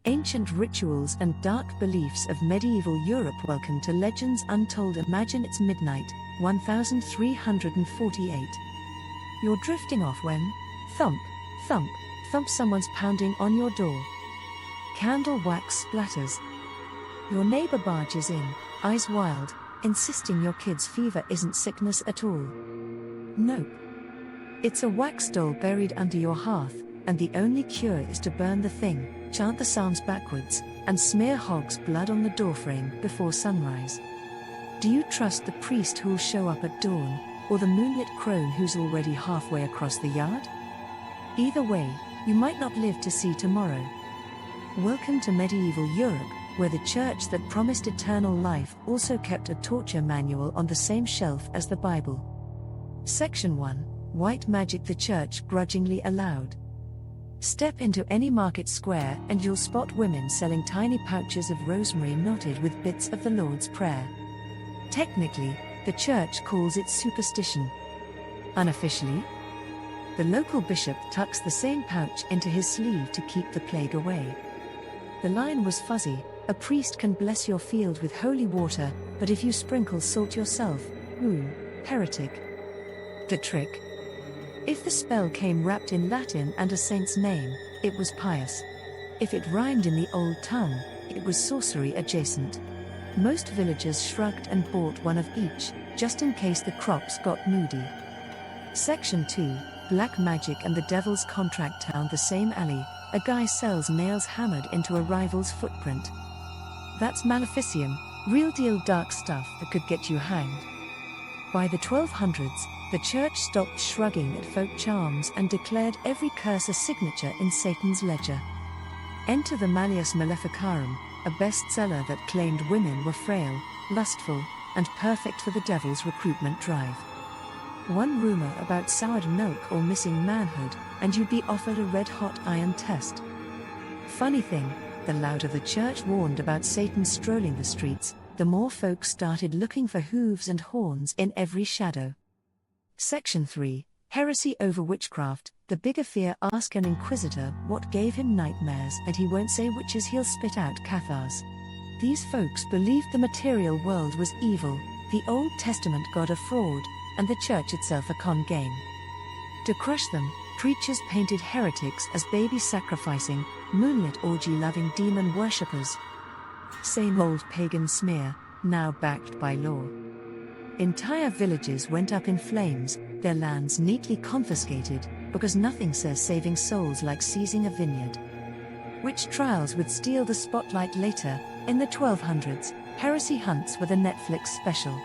Ancient rituals and dark beliefs of medieval Europe. Welcome to Legends Untold. Imagine it's midnight, 1348. You're drifting off when, thump, thump, thump, someone's pounding on your door. Candle wax splatters. Your neighbor barges in, eyes wild, insisting your kid's fever isn't sickness at all. Nope. It's a wax doll buried under your hearth, and the only cure is to burn the thing, chant the psalms backwards, and smear hog's blood on the doorframe before sunrise. Do you trust the priest who'll show up at dawn, or the moonlit crone who's already halfway across the yard? Either way, you might not live to see tomorrow. Welcome to medieval Europe, where the church that promised eternal life also kept a torture manual on the same shelf as the Bible. Section 1. White magic the church grudgingly allowed. Step into any market square and you'll spot women selling tiny pouches of rosemary knotted with bits of the Lord's Prayer. Technically, the church calls it superstition. Unofficially, the local bishop tucks the same pouch into his sleeve to keep the plague away. The line was fuzzy. A priest can bless your field with holy water, but if you sprinkle salt yourself, heretic. The trick? If the spell came wrapped in Latin and a saint's name, it was pious. If it rhymed in the old tongue, it was sorcery adjacent. Most villagers shrugged and bought one of each, just in case the crops got moody. Section 2. Black magic and the devil's contract. Down the same alley, a guy sells nails hammered into a rival's footprint. That's maleficium, real deal dark stuff that could get you hanged. By the 1200s, the church stopped shrugging at folk charms and declared every curse a signature in Satan's ledger. Enter the Malleus Maleficarum, a bestseller that claimed women were frail, lustful, and perfect for the devil's recruitment drive. One rumor about soured milk or missing manhood, and you'd be offered a red-hot iron test. Funny thing, the louder the church warned about Satan strolling the streets, the more folks started looking for hooves and horns in every shadow. Section 3. Heresy over witchcraft. The bigger fear. Ask an inquisitor what gave him nightmares and he won't say witches, he'll spit out cathars. These folks believed the material world was evil, the Old Testament God a fraud, and the church itself a con game. To crush them, preachers painted heretics as baby-sacrificing, moonlit orgy-loving demon worshippers. Same old pagan smear, now backed by law. Entire villages went up in flames, their lands neatly confiscated, because nothing says saving souls like seizing a vineyard. Witch trials would steal the spotlight later. In the 1200s, heresy hunts were the Netflix special.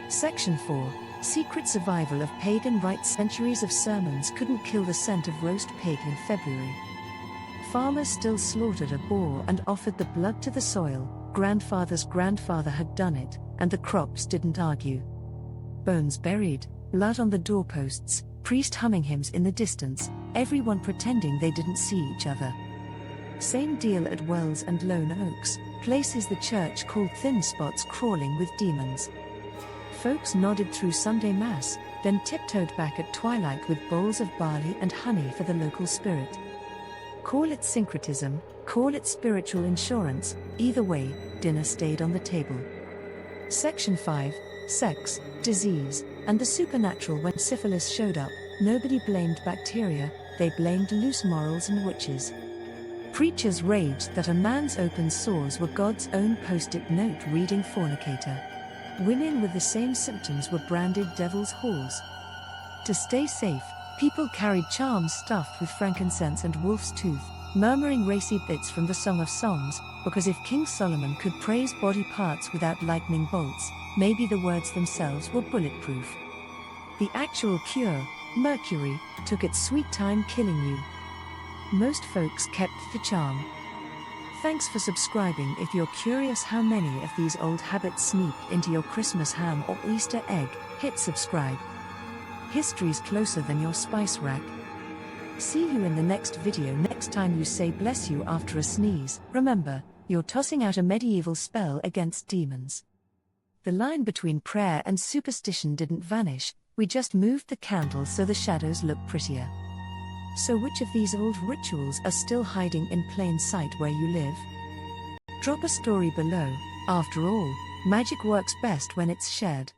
Section 4. Secret survival of pagan rites. Centuries of sermons couldn't kill the scent of roast pig in February. Farmers still slaughtered a boar and offered the blood to the soil. Grandfather's grandfather had done it, and the crops didn't argue. Bones buried, blood on the doorposts, priest humming hymns in the distance, everyone pretending they didn't see each other. Same deal at Wells and Lone Oaks, places the church called thin spots crawling with demons. Folks nodded through Sunday Mass, then tiptoed back at twilight with bowls of barley and honey for the local spirit. Call it syncretism, call it spiritual insurance, either way, dinner stayed on the table. Section 5. Sex, disease, and the supernatural. When syphilis showed up, nobody blamed bacteria, they blamed loose morals and witches. Preachers raged that a man's open sores were God's own post-it note reading fornicator. Women with the same symptoms were branded devil's whores. To stay safe, people carried charms stuffed with frankincense and wolf's tooth, murmuring racy bits from the Song of Songs, because if King Solomon could praise body parts without lightning bolts, maybe the words themselves were bulletproof. The actual cure, mercury, took its sweet time killing you. Most folks kept the charm. Thanks for subscribing. If you're curious how many of these old habits sneak into your Christmas ham or Easter egg, hit subscribe. History's closer than your spice rack. See you in the next video. Next time you say bless you after a sneeze, remember, you're tossing out a medieval spell against demons. The line between prayer and superstition didn't vanish, we just moved the candle so the shadows look prettier. So which of these old rituals are still hiding in plain sight where you live? Drop a story below. After all, magic works best when it's shared.